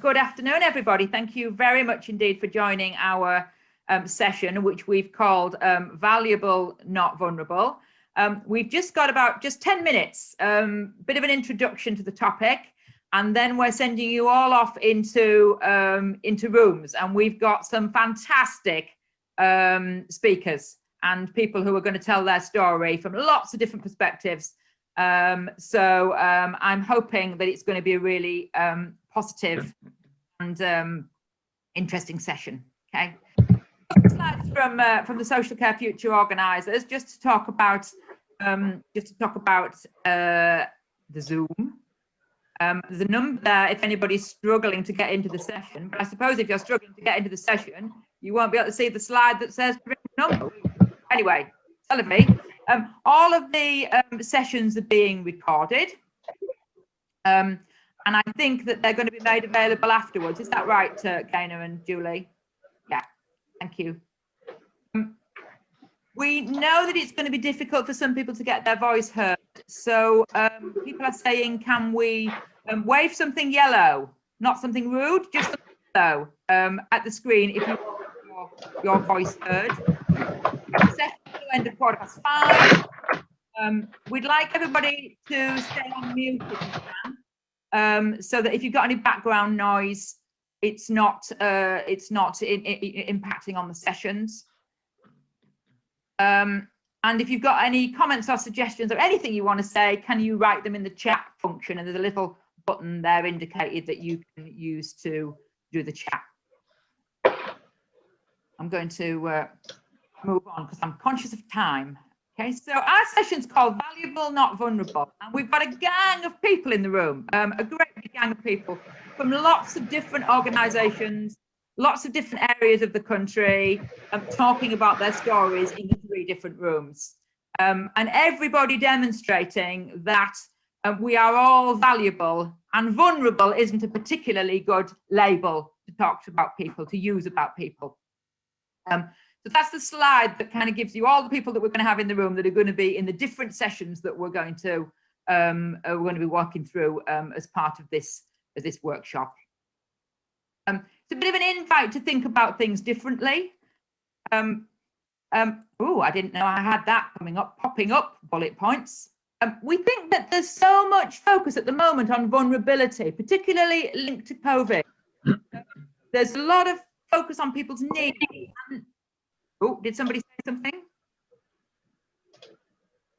good afternoon, everybody. Thank you very much indeed for joining our session, which we've called Valuable, Not Vulnerable. We've just got about 10 minutes, bit of an introduction to the topic, and then we're sending you all off into rooms, and we've got some fantastic speakers and people who are going to tell their story from lots of different perspectives. So I'm hoping that it's going to be a really positive and interesting session. Okay. Slides from the Social Care Future organisers, just to talk about the Zoom. There's a number there if anybody's struggling to get into the session. But I suppose if you're struggling to get into the session, you won't be able to see the slide that says number. Anyway, Sullivan, all of the sessions are being recorded. And I think that they're going to be made available afterwards. Is that right, Gaynor and Julie? Yeah, thank you. We know that it's going to be difficult for some people to get their voice heard. So people are saying, can we wave something yellow, not something rude, just something yellow at the screen if you want your voice heard. The session will end at 5:15. We'd like everybody to stay on mute if you can, so that if you've got any background noise, it's not impacting on the sessions. And if you've got any comments or suggestions or anything you want to say, can you write them in the chat function? And there's a little button there indicated that you can use to do the chat. I'm going to move on because I'm conscious of time. Okay, so our session's called Valuable, Not Vulnerable, and we've got a gang of people in the room, a great big gang of people from lots of different organisations, lots of different areas of the country, talking about their stories in the 3 different rooms, and everybody demonstrating that we are all valuable, and vulnerable isn't a particularly good label to talk about people, to use about people. So that's the slide that kind of gives you all the people that we're going to have in the room that are going to be in the different sessions that we're going to be walking through as part of this workshop. It's a bit of an invite to think about things differently. Oh, I didn't know I had that popping up, bullet points. We think that there's so much focus at the moment on vulnerability, particularly linked to COVID. There's a lot of focus on people's needs. Oh, did somebody say something?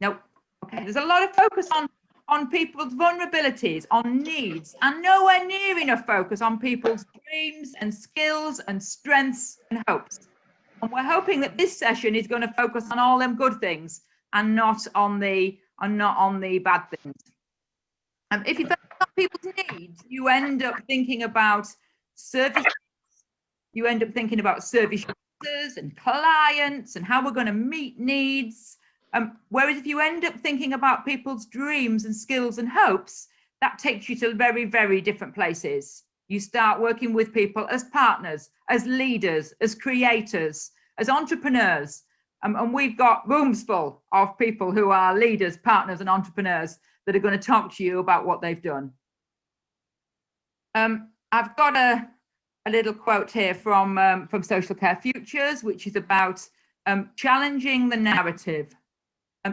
No. Okay. There's a lot of focus on people's vulnerabilities, on needs, and nowhere near enough focus on people's dreams and skills and strengths and hopes. And we're hoping that this session is going to focus on all them good things and not on the bad things. If you focus on people's needs, you end up thinking about services. You end up thinking about service and clients and how we're going to meet needs. Whereas if you end up thinking about people's dreams and skills and hopes, that takes you to very, very different places. You start working with people as partners, as leaders, as creators, as entrepreneurs. And we've got rooms full of people who are leaders, partners, and entrepreneurs that are going to talk to you about what they've done. I've got a little quote here from Social Care Futures, which is about challenging the narrative,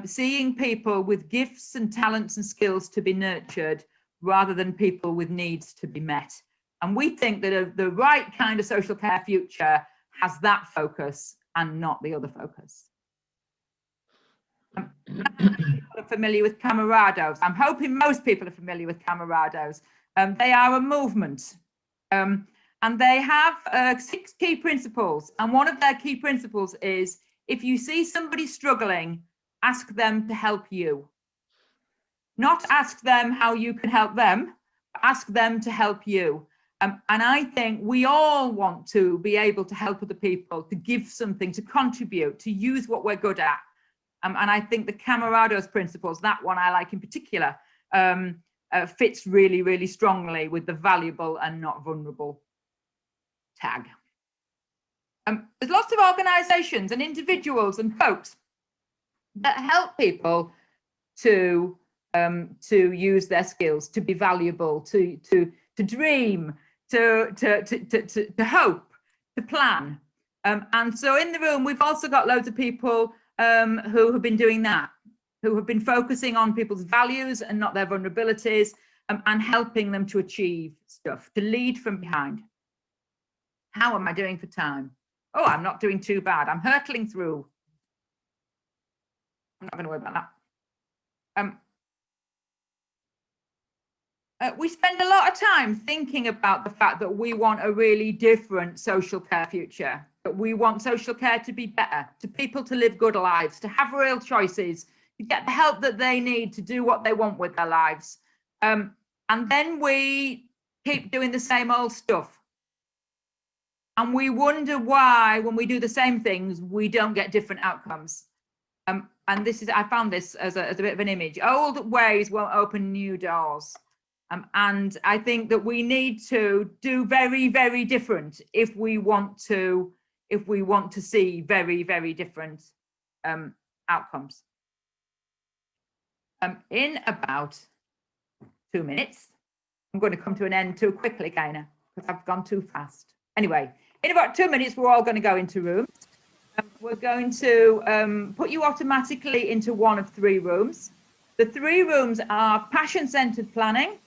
seeing people with gifts and talents and skills to be nurtured rather than people with needs to be met. And we think that the right kind of social care future has that focus and not the other focus. People are familiar with Camarados. I'm hoping most people are familiar with Camarados. They are a movement. And they have 6 key principles. And one of their key principles is, if you see somebody struggling, ask them to help you. Not ask them how you can help them, ask them to help you. And I think we all want to be able to help other people, to give something, to contribute, to use what we're good at. And I think the Camarados principles, that one I like in particular, fits really, really strongly with the valuable and not vulnerable tag. There's lots of organizations and individuals and folks that help people to use their skills, to be valuable, to dream, to hope, to plan. And so in the room, we've also got loads of people who have been doing that, who have been focusing on people's values and not their vulnerabilities, and helping them to achieve stuff, to lead from behind. How am I doing for time? Oh, I'm not doing too bad. I'm hurtling through. I'm not going to worry about that. We spend a lot of time thinking about the fact that we want a really different social care future, that we want social care to be better, to people to live good lives, to have real choices, to get the help that they need to do what they want with their lives. And then we keep doing the same old stuff. And we wonder why, when we do the same things, we don't get different outcomes. And this is, I found this as a bit of an image. Old ways won't open new doors. And I think that we need to do very, very different if we want to see very, very different outcomes. In about 2 minutes, I'm going to come to an end too quickly, Gaynor, because I've gone too fast. Anyway, in about 2 minutes, we're all going to go into rooms. We're going to put you automatically into one of 3 rooms. The 3 rooms are passion-centered planning,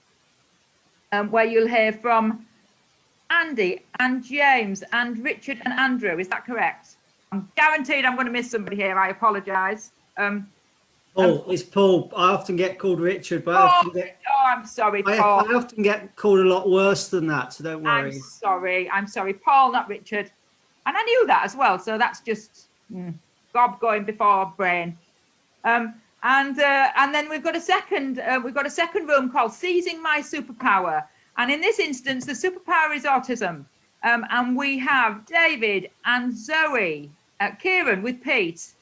where you'll hear from Andy and James and Richard and Andrew. Is that correct? I'm guaranteed I'm going to miss somebody here. I apologise. Paul, it's Paul. I often get called Richard, but I'm sorry, Paul. I often get called a lot worse than that, so don't worry. I'm sorry, Paul, not Richard. And I knew that as well, so that's just gob going before brain. And then we've got a second room called Seizing My Superpower. And in this instance, the superpower is autism. And we have David and Zoe, Kieran with Pete,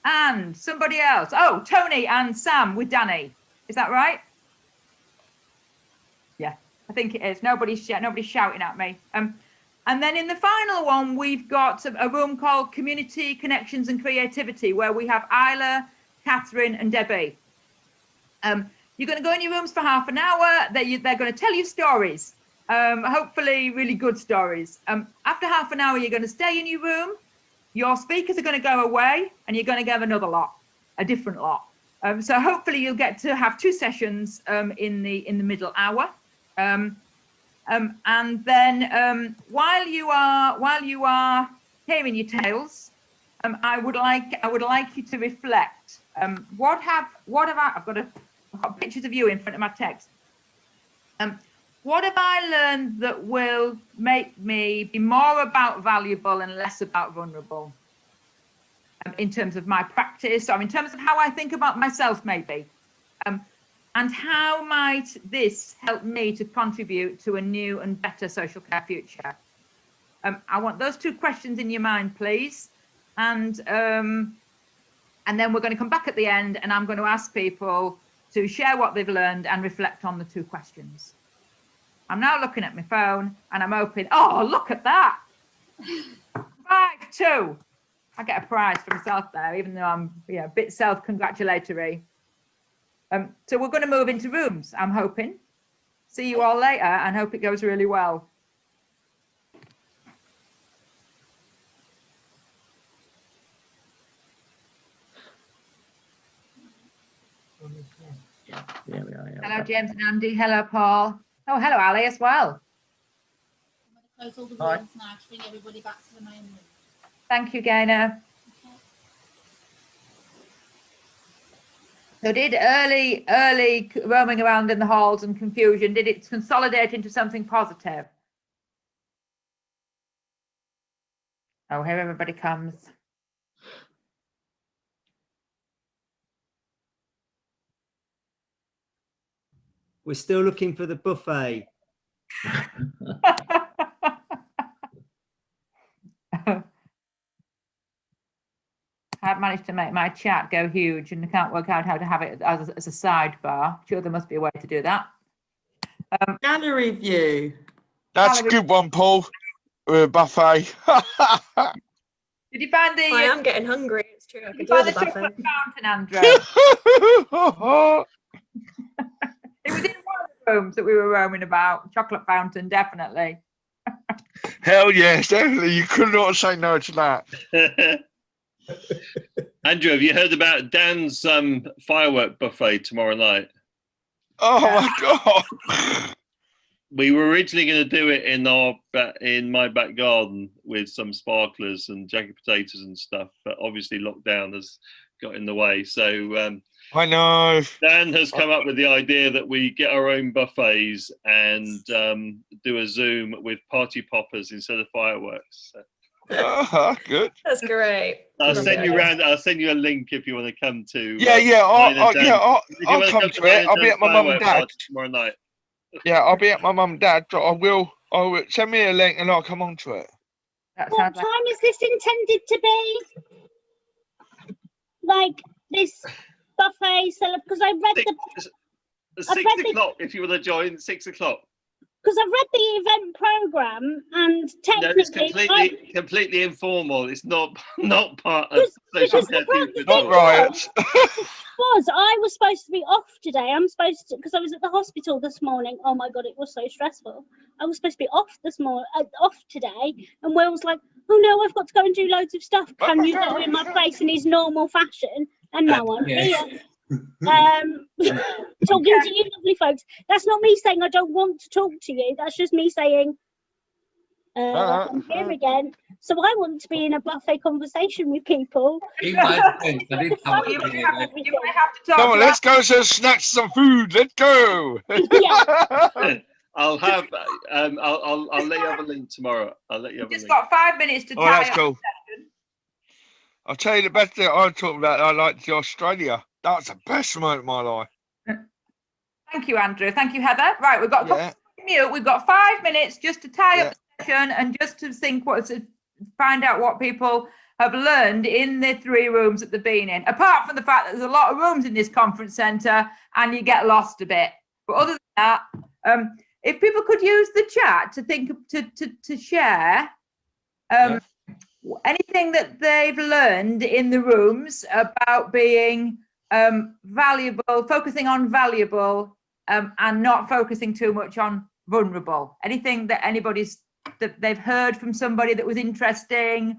and somebody else. Oh, Tony and Sam with Danny. Is that right? Yeah, I think it is. Nobody's shouting at me. And then in the final one, we've got a room called Community, Connections and Creativity, where we have Isla, Catherine and Debbie. You're going to go in your rooms for half an hour. They're going to tell you stories, hopefully really good stories. After half an hour, you're going to stay in your room. Your speakers are going to go away and you're going to give another lot, a different lot. So hopefully you'll get to have 2 sessions in the middle hour. And then while you are hearing your tales, I would like you to reflect. What have I? I've got pictures of you in front of my text. What have I learned that will make me be more about valuable and less about vulnerable? In terms of my practice, or in terms of how I think about myself, maybe. And how might this help me to contribute to a new and better social care future? I want those 2 questions in your mind, please. And then we're going to come back at the end and I'm going to ask people to share what they've learned and reflect on the 2 questions. I'm now looking at my phone and I'm hoping, oh, look at that. 5-2. I get a prize for myself there, even though I'm a bit self-congratulatory. So we're going to move into rooms, I'm hoping. See you all later and hope it goes really well. Yeah, we are, yeah. Hello, James and Andy. Hello, Paul. Oh, hello, Ali, as well. I'm going to close all the rooms now to bring everybody back to the main room. Thank you, Gaynor. Okay. So did early roaming around in the halls and confusion, did it consolidate into something positive? Oh, here everybody comes. We're still looking for the buffet. I've managed to make my chat go huge and I can't work out how to have it as a sidebar. Sure, there must be a way to do that. Gallery view. That's a good one, Paul. Buffet. Did you find the? I am getting hungry. It's true. I Did you could do find the the buffet. chocolate fountain, Andrew? It was in one of rooms that we were roaming about. Chocolate fountain, definitely. Hell yes, definitely. You could not say no to that. Andrew, have you heard about Dan's firework buffet tomorrow night? Oh my God. We were originally going to do it in my back garden with some sparklers and jacket potatoes and stuff, but obviously lockdown has got in the way. So I know. Dan has come up with the idea that we get our own buffets and do a Zoom with party poppers instead of fireworks. So Good. That's great. I'll send you around. I'll send you a link if you want to come to. I'll come to it. I'll be at my mum and dad tomorrow night. Yeah, I'll be at my mum and dad. So I will send me a link and I'll come on to it. What time is this intended to be? Like this buffet because I read the 6 o'clock. If you want to join, 6 o'clock. Because I've read the event program and technically, it's completely informal. It's not part of social care. Not riots. I was supposed to be off today. I'm supposed to, because I was at the hospital this morning. Oh my God, it was so stressful. I was supposed to be off off today, and Will was like, "Oh no, I've got to go and do loads of stuff. Can you go in my place in his normal fashion?" And now I'm here. Talking to you lovely folks. That's not me saying I don't want to talk to you. That's just me saying I'm here again. So I want to be in a buffet conversation with people. You might have to talk. Come on, let's go to snatch some food. Let's go. Yeah. I'll have I'll let you have a link tomorrow. I'll let you have a link. Just got 5 minutes to tie that's up cool. the session. I'll tell you the best thing I talked about. I liked the Australia. That's the best moment of my life. Thank you, Andrew. Thank you, Heather. Right, we've got mute. We've got 5 minutes just to tie up the session and just to find out what people have learned in the 3 rooms that they've been in. Apart from the fact that there's a lot of rooms in this conference centre and you get lost a bit. But other than that, if people could use the chat to think to share anything that they've learned in the rooms about being valuable, focusing on valuable and not focusing too much on vulnerable. Anything that that they've heard from somebody that was interesting,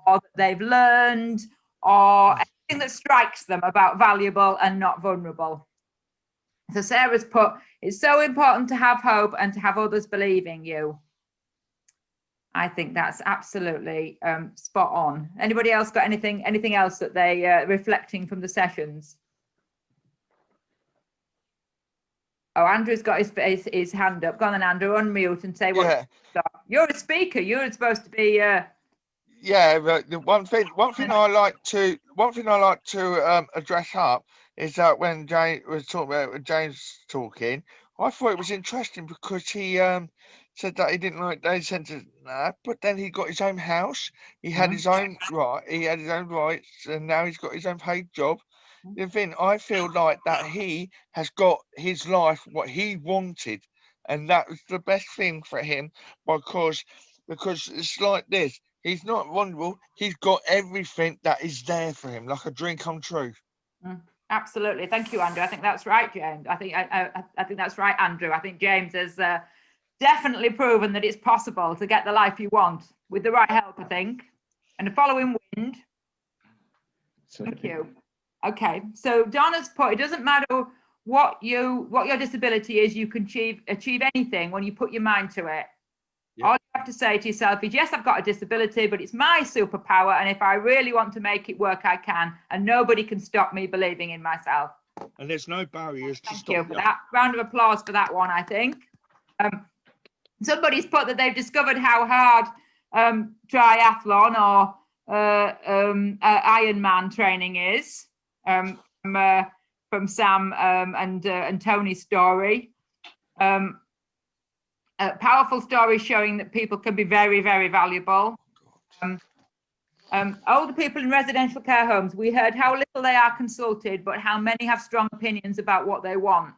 or that they've learned, or anything that strikes them about valuable and not vulnerable. So Sarah's put, it's so important to have hope and to have others believing you. I think that's absolutely spot on. Anybody else got anything else that they reflecting from the sessions? Oh, Andrew's got his hand up. Go on then, Andrew, unmute and say what. You're a speaker. You're supposed to be. Yeah, but the one thing I like to address up is that when James was talking about talking, I thought it was interesting because he said that he didn't like day centres, but then he got his own house. He had his own he had his own rights, and now he's got his own paid job. The thing I feel like that he has got his life what he wanted, and that was the best thing for him because it's like this. He's not vulnerable. He's got everything that is there for him, like a dream come true. Absolutely, thank you, Andrew. I think that's right, James. I think that's right, Andrew. I think James has definitely proven that it's possible to get the life you want with the right help, I think, and the following wind. Thank you. Okay, so Donna's put, it doesn't matter what your disability is, you can achieve anything when you put your mind to it. All you have to say to yourself is, yes, I've got a disability, but it's my superpower, and if I really want to make it work, I can, and nobody can stop me believing in myself. And there's no barriers to stop. Thank you for that. Round of applause for that one, I think. Somebody's put that they've discovered how hard triathlon or Ironman training is, from Sam and Tony's story. Powerful stories showing that people can be very, very valuable. Older people in residential care homes, we heard how little they are consulted, but how many have strong opinions about what they want.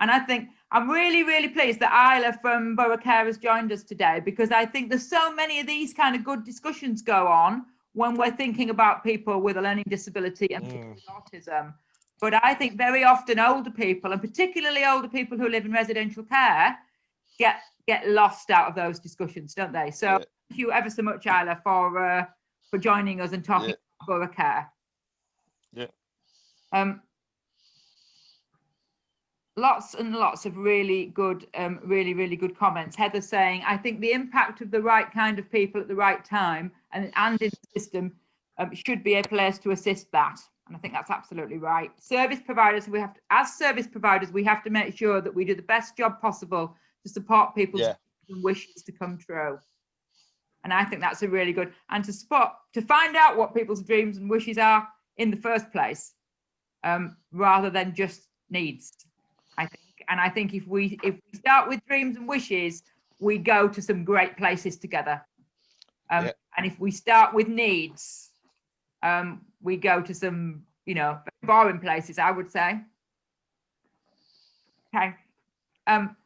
And I think I'm really, really pleased that Isla from Borough Care has joined us today, because I think there's so many of these kind of good discussions go on when we're thinking about people with a learning disability and people with autism. But I think very often older people, and particularly older people who live in residential care, get lost out of those discussions, don't they? So thank you ever so much, Isla, for joining us and talking about borough care. Yeah. Lots and lots of really good, really good comments. Heather saying, I think the impact of the right kind of people at the right time and in the system should be a place to assist that. And I think that's absolutely right. Service providers, as service providers, we have to make sure that we do the best job possible to support people's wishes to come true. And I think that's a really good, and to find out what people's dreams and wishes are in the first place, rather than just needs, I think. And I think if we start with dreams and wishes, we go to some great places together. And if we start with needs, we go to some, boring places, I would say. Okay.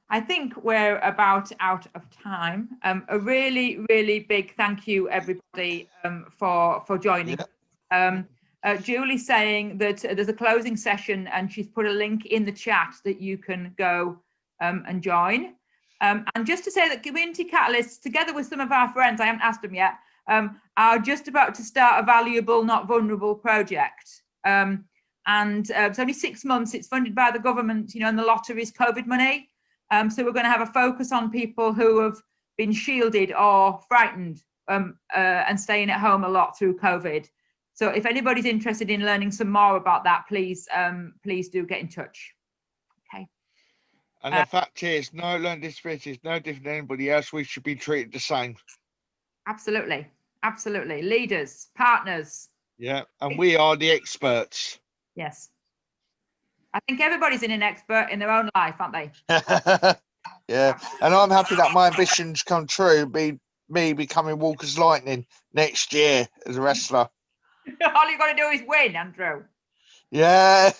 I think we're about out of time. A really, really big thank you, everybody, for joining. Julie's saying that there's a closing session and she's put a link in the chat that you can go and join. And just to say that Community Catalysts, together with some of our friends, I haven't asked them yet, are just about to start a Valuable Not Vulnerable project. It's only 6 months. It's funded by the government, and the lottery's COVID money. So we're going to have a focus on people who have been shielded or frightened and staying at home a lot through COVID. So if anybody's interested in learning some more about that, please do get in touch. Okay. And the fact is, no learning disability is no different than anybody else. We should be treated the same. Absolutely. Absolutely. Leaders, partners. Yeah. And we are the experts. Yes. I think everybody's an expert in their own life, aren't they? Yeah. And I'm happy that my ambitions come true, be me becoming Walker's Lightning next year as a wrestler. All you got to do is win, Andrew. Yeah.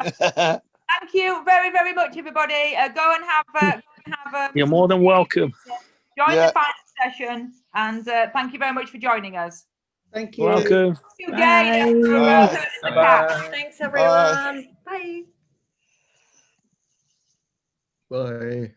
Thank you very, very much, everybody. Go and have You're more than welcome. Join the final session, and thank you very much for joining us. Thank you. Welcome. Thank you, Gay. Bye. Thanks, everyone. Bye. Bye.